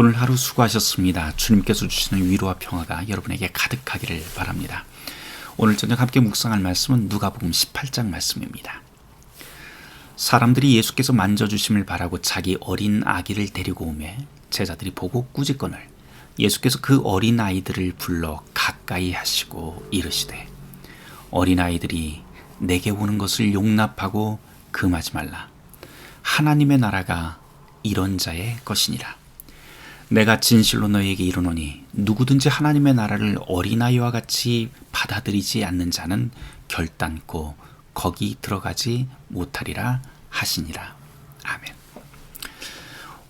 오늘 하루 수고하셨습니다. 주님께서 주시는 위로와 평화가 여러분에게 가득하기를 바랍니다. 오늘 저녁 함께 묵상할 말씀은 누가복음 18장 말씀입니다. 사람들이 예수께서 만져주심을 바라고 자기 어린 아기를 데리고 오매 제자들이 보고 꾸짖거늘 예수께서 그 어린 아이들을 불러 가까이 하시고 이르시되 어린아이들이 내게 오는 것을 용납하고 금하지 말라. 하나님의 나라가 이런 자의 것이니라. 내가 진실로 너희에게 이르노니 누구든지 하나님의 나라를 어린아이와 같이 받아들이지 않는 자는 결단코 거기 들어가지 못하리라 하시니라. 아멘.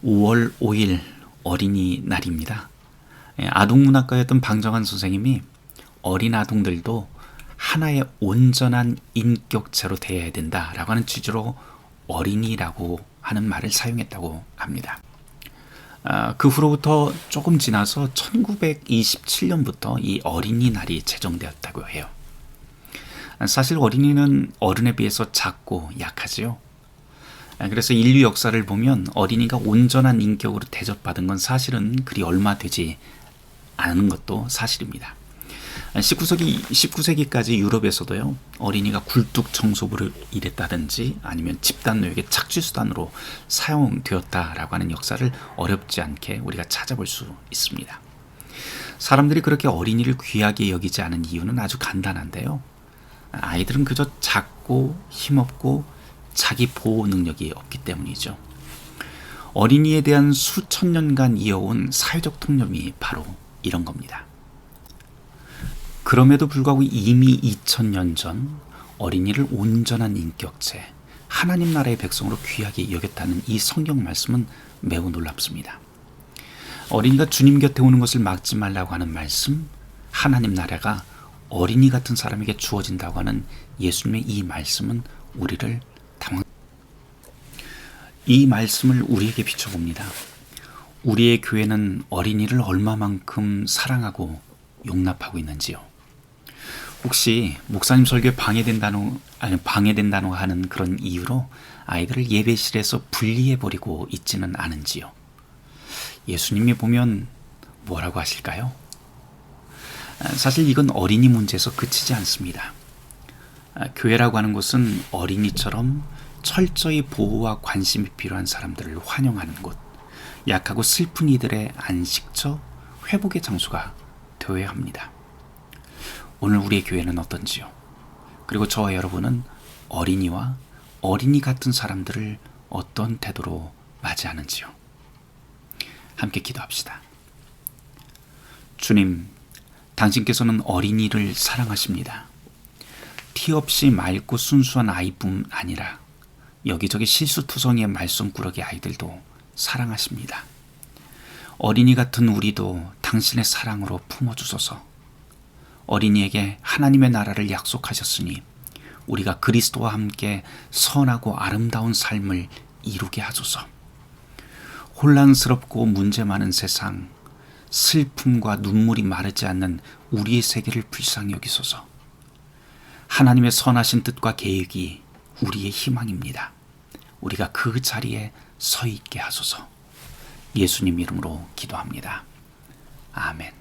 5월 5일 어린이날입니다. 아동문학가였던 방정환 선생님이 어린 아동들도 하나의 온전한 인격체로 되어야 된다라고 하는 취지로 어린이라고 하는 말을 사용했다고 합니다. 그 후로부터 조금 지나서 1927년부터 이 어린이날이 제정되었다고 해요. 사실 어린이는 어른에 비해서 작고 약하지요. 그래서 인류 역사를 보면 어린이가 온전한 인격으로 대접받은 건 사실은 그리 얼마 되지 않은 것도 사실입니다. 19세기까지 유럽에서도요, 어린이가 굴뚝 청소부를 일했다든지 아니면 집단노역의 착취수단으로 사용되었다라고 하는 역사를 어렵지 않게 우리가 찾아볼 수 있습니다. 사람들이 그렇게 어린이를 귀하게 여기지 않은 이유는 아주 간단한데요. 아이들은 그저 작고 힘없고 자기 보호 능력이 없기 때문이죠. 어린이에 대한 수천 년간 이어온 사회적 통념이 바로 이런 겁니다. 그럼에도 불구하고 이미 2000년 전 어린이를 온전한 인격체, 하나님 나라의 백성으로 귀하게 여겼다는 이 성경 말씀은 매우 놀랍습니다. 어린이가 주님 곁에 오는 것을 막지 말라고 하는 말씀, 하나님 나라가 어린이 같은 사람에게 주어진다고 하는 예수님의 이 말씀은 이 말씀을 우리에게 비춰봅니다. 우리의 교회는 어린이를 얼마만큼 사랑하고 용납하고 있는지요. 혹시 목사님 설교에 방해된다고 하는 그런 이유로 아이들을 예배실에서 분리해버리고 있지는 않은지요. 예수님이 보면 뭐라고 하실까요? 사실 이건 어린이 문제에서 그치지 않습니다. 교회라고 하는 곳은 어린이처럼 철저히 보호와 관심이 필요한 사람들을 환영하는 곳, 약하고 슬픈 이들의 안식처, 회복의 장소가 되어야 합니다. 오늘 우리의 교회는 어떤지요? 그리고 저와 여러분은 어린이와 어린이 같은 사람들을 어떤 태도로 맞이하는지요? 함께 기도합시다. 주님, 당신께서는 어린이를 사랑하십니다. 티 없이 맑고 순수한 아이뿐 아니라 여기저기 실수투성이의 말썽꾸러기 아이들도 사랑하십니다. 어린이 같은 우리도 당신의 사랑으로 품어주소서. 어린이에게 하나님의 나라를 약속하셨으니 우리가 그리스도와 함께 선하고 아름다운 삶을 이루게 하소서. 혼란스럽고 문제 많은 세상, 슬픔과 눈물이 마르지 않는 우리의 세계를 불쌍히 여기소서. 하나님의 선하신 뜻과 계획이 우리의 희망입니다. 우리가 그 자리에 서 있게 하소서. 예수님 이름으로 기도합니다. 아멘.